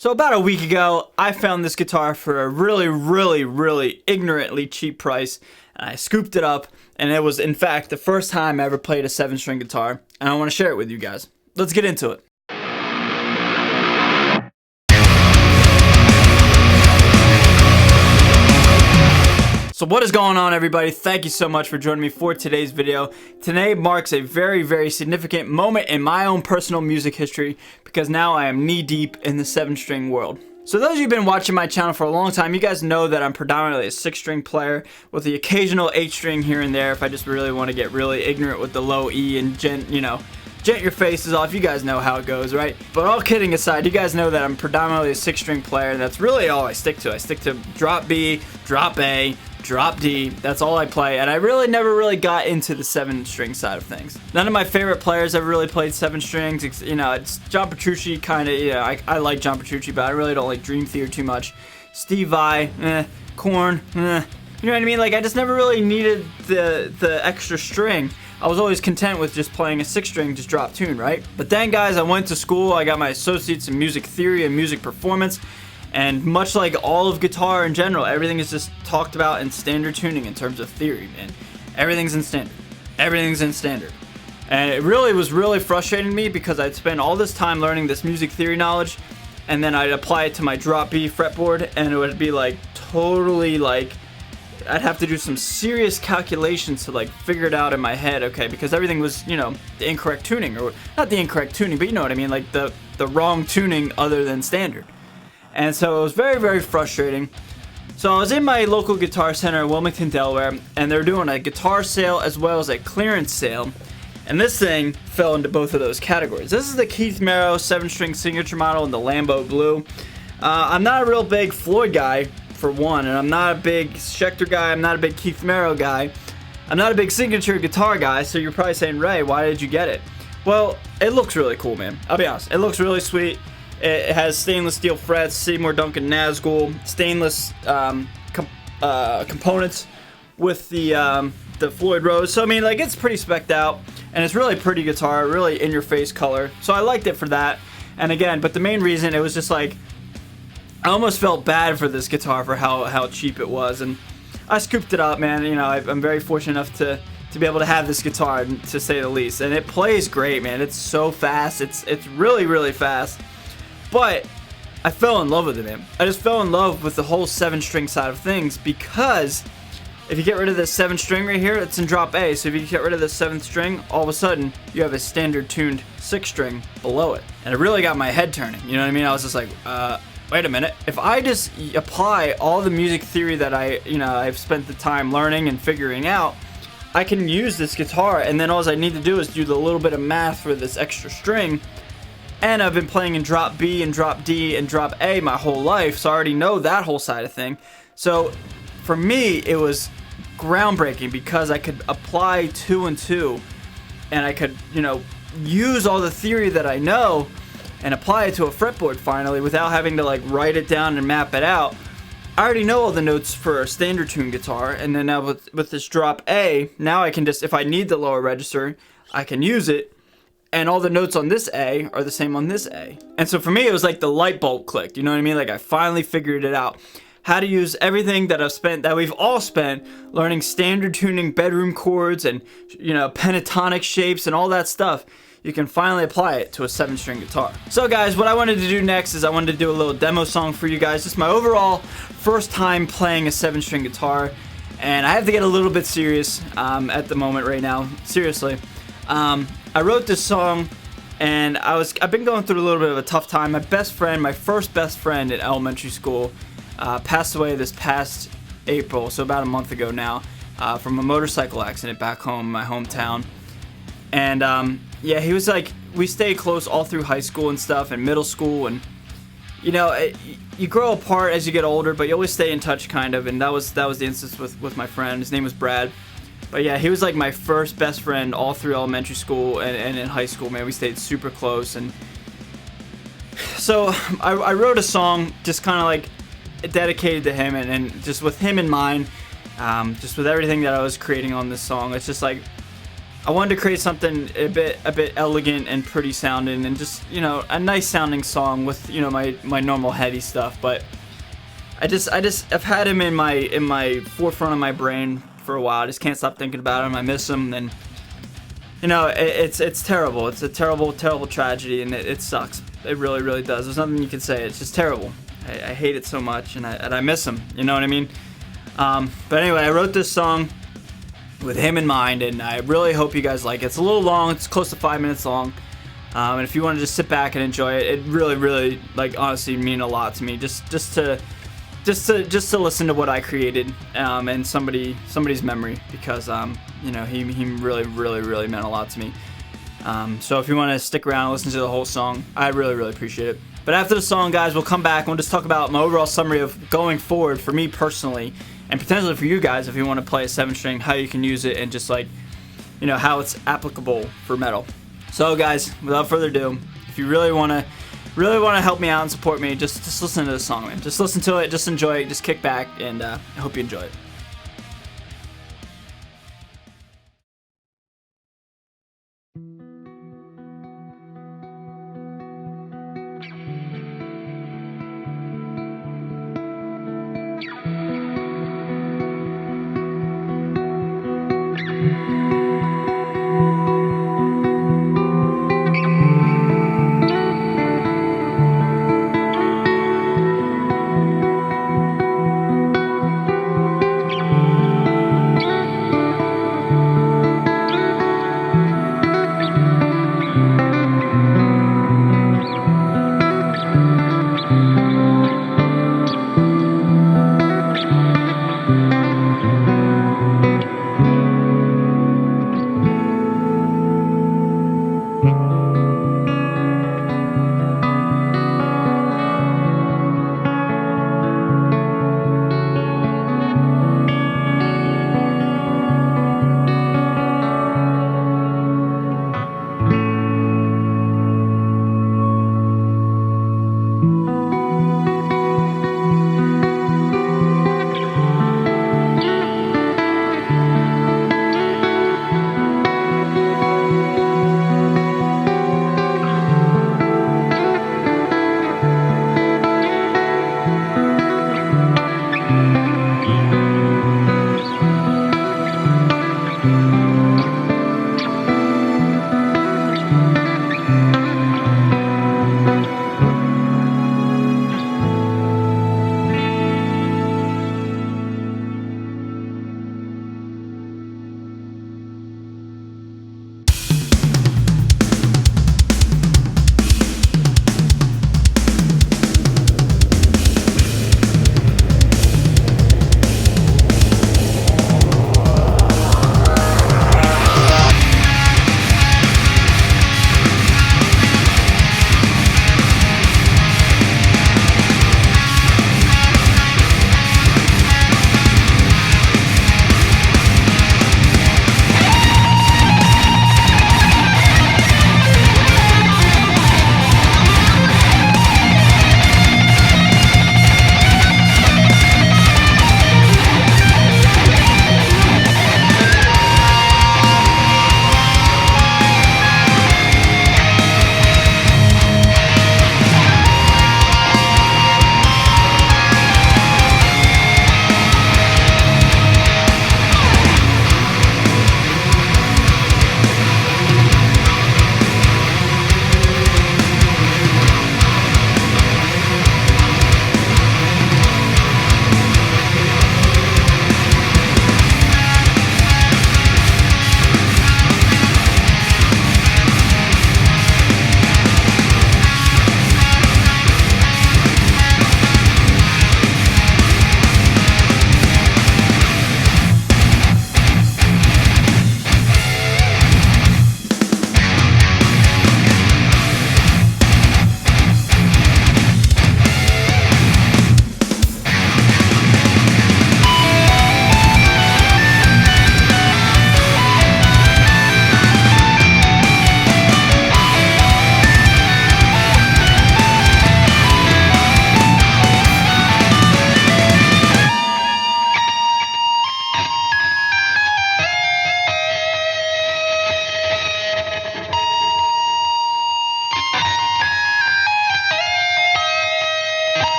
So about a week ago, I found this guitar for a really ignorantly cheap price, and I scooped it up, and it was in fact the first time I ever played a 7-string guitar, and I want to share it with you guys. Let's get into it. So what is going on, everybody? Thank you so much for joining me for today's video. Today marks a very significant moment in my own personal music history because now I am knee deep in the 7-string world. So those of you who've been watching my channel for a long time, you guys know that I'm predominantly a 6-string player with the occasional 8-string here and there if I just really want to get really ignorant with the low E and gent your faces off. You guys know how it goes, right? But all kidding aside, you guys know that I'm predominantly a 6-string player, and that's really all I stick to. I stick to drop B, drop A, drop D. That's all I play, and I really never got into the 7-string side of things. None of my favorite players ever really played 7 strings. It's John Petrucci, kind of. I like John Petrucci, but I really don't like Dream Theater too much. Steve Vai, Korn, you know what I mean? Like, I just never really needed the extra string. I was always content with just playing a 6-string, just drop tune, right? But then, guys, I went to school. I got my associates in music theory and music performance. And much like all of guitar in general, everything is just talked about in standard tuning in terms of theory, man. Everything's in standard. Everything's in standard. And it was frustrating me because I'd spend all this time learning this music theory knowledge, and then I'd apply it to my drop B fretboard, and it would be like totally like, I'd have to do some serious calculations to like figure it out in my head, okay, because everything was, the incorrect tuning, or not the incorrect tuning, but you know what I mean, like the wrong tuning other than standard. And so it was very frustrating. So I was in my local Guitar Center in Wilmington, Delaware, and they're doing a guitar sale as well as a clearance sale. And this thing fell into both of those categories. This is the Keith Merrow 7-string signature model in the Lambo Blue. I'm not a real big Floyd guy, for one, and I'm not a big Schecter guy. I'm not a big Keith Merrow guy. I'm not a big signature guitar guy, so you're probably saying, Ray, why did you get it? Well, it looks really cool, man. I'll be honest. It looks really sweet. It has stainless steel frets, Seymour Duncan Nazgul, stainless components with the Floyd Rose. So I mean, like, it's pretty specced out, and it's really pretty guitar, really in-your-face color. So I liked it for that. And again, but the main reason, it was just like, I almost felt bad for this guitar for how cheap it was, and I scooped it up, man. I'm very fortunate enough to be able to have this guitar, to say the least, and it plays great, man. It's so fast. It's really fast. But I fell in love with it, man. I just fell in love with the whole 7-string side of things, because if you get rid of this 7-string right here, it's in drop A. So if you get rid of the 7th string, all of a sudden you have a standard tuned 6-string below it, and it really got my head turning. You know what I mean? I was just like, wait a minute. If I just apply all the music theory that I've spent the time learning and figuring out, I can use this guitar, and then all I need to do is do the little bit of math for this extra string. And I've been playing in drop B and drop D and drop A my whole life, so I already know that whole side of thing. So for me, it was groundbreaking because I could apply 2 and 2, and I could, use all the theory that I know and apply it to a fretboard finally without having to like write it down and map it out. I already know all the notes for a standard tune guitar, and then now with this drop A, now I can just, if I need the lower register, I can use it, and all the notes on this A are the same on this A. And so for me, it was like the light bulb clicked, you know what I mean? Like, I finally figured it out. How to use everything that we've all spent learning standard tuning bedroom chords and, pentatonic shapes and all that stuff. You can finally apply it to a 7-string guitar. So guys, what I wanted to do next is I wanted to do a little demo song for you guys. Just my overall first time playing a 7-string guitar. And I have to get a little bit serious at the moment right now. Seriously. I wrote this song, and I've been going through a little bit of a tough time. My first best friend in elementary school, passed away this past April, so about a month ago now, from a motorcycle accident back home in my hometown. And yeah, he was like, we stayed close all through high school and stuff, and middle school, and you grow apart as you get older, but you always stay in touch, kind of. And that was the instance with my friend. His name was Brad. But yeah, he was like my first best friend all through elementary school and in high school, man. We stayed super close. And so I wrote a song just kind of like dedicated to him, and just with him in mind, just with everything that I was creating on this song. It's just like, I wanted to create something a bit elegant and pretty sounding, and just, you know, a nice sounding song with, you know, my normal heavy stuff. But I've had him in my forefront of my brain for a while. I just can't stop thinking about him. I miss him, and you know, it's terrible. It's a terrible tragedy, and it sucks. It really does. There's nothing you can say. It's just terrible. I hate it so much, and I miss him. You know what I mean? But anyway, I wrote this song with him in mind, and I really hope you guys like it. It's a little long. It's close to 5 minutes long. And if you want to just sit back and enjoy it, it really, like, honestly mean a lot to me. Just to listen to what I created, and somebody's memory, because you know, he really meant a lot to me. So if you want to stick around and listen to the whole song, I really appreciate it. But after the song, guys, we'll come back and we'll just talk about my overall summary of going forward for me personally, and potentially for you guys if you want to play a 7-string, how you can use it, and just, like, you know, how it's applicable for metal. So guys, without further ado, if you really want to help me out and support me, just listen to this song, man. Just listen to it, just enjoy it, just kick back, and I hope you enjoy it.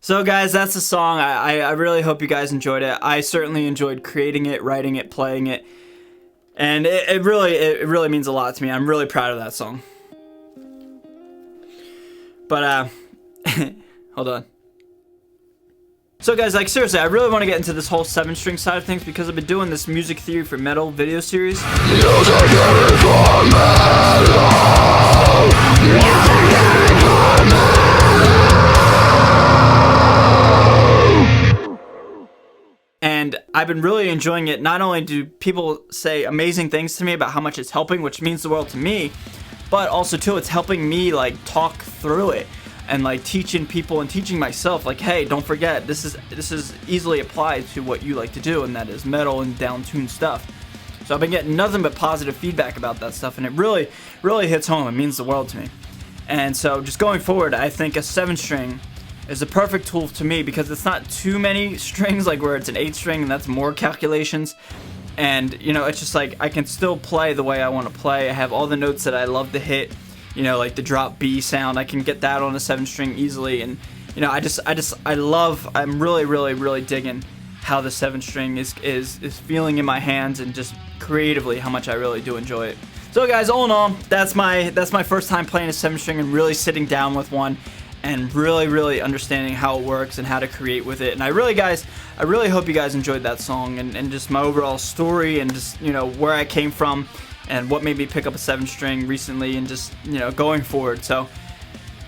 So guys, that's the song. I really hope you guys enjoyed it. I certainly enjoyed creating it, writing it, playing it. And it really means a lot to me. I'm really proud of that song. But hold on. So guys, like seriously, I really want to get into this whole 7-string side of things because I've been doing this music theory for metal video series. And I've been really enjoying it. Not only do people say amazing things to me about how much it's helping, which means the world to me, but also too, it's helping me like talk through it and like teaching people and teaching myself like, hey, don't forget, this is easily applied to what you like to do, and that is metal and down-tuned stuff. So I've been getting nothing but positive feedback about that stuff, and it really hits home. It means the world to me. And so just going forward, I think a 7-string is a perfect tool to me because it's not too many strings, like where it's an 8-string and that's more calculations. And you know, it's just like I can still play the way I want to play. I have all the notes that I love to hit, you know, like the drop B sound. I can get that on a 7-string easily. And you know, I'm really digging how the 7-string is feeling in my hands, and just creatively how much I really do enjoy it. So guys, all in all, that's my first time playing a 7-string and really sitting down with one and really understanding how it works and how to create with it. And I really hope you guys enjoyed that song and just my overall story, and just, you know, where I came from and what made me pick up a 7-string recently, and just, you know, going forward. So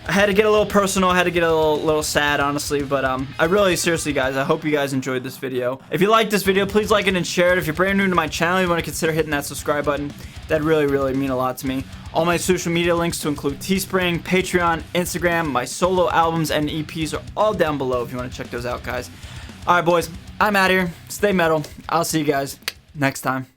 I had to get a little personal, I had to get a little sad, honestly, but I really, seriously guys, I hope you guys enjoyed this video. If you liked this video, please like it and share it. If you're brand new to my channel, you want to consider hitting that subscribe button. That'd really mean a lot to me. All my social media links, to include Teespring, Patreon, Instagram, my solo albums and EPs, are all down below if you want to check those out, guys. Alright boys, I'm out of here. Stay metal. I'll see you guys next time.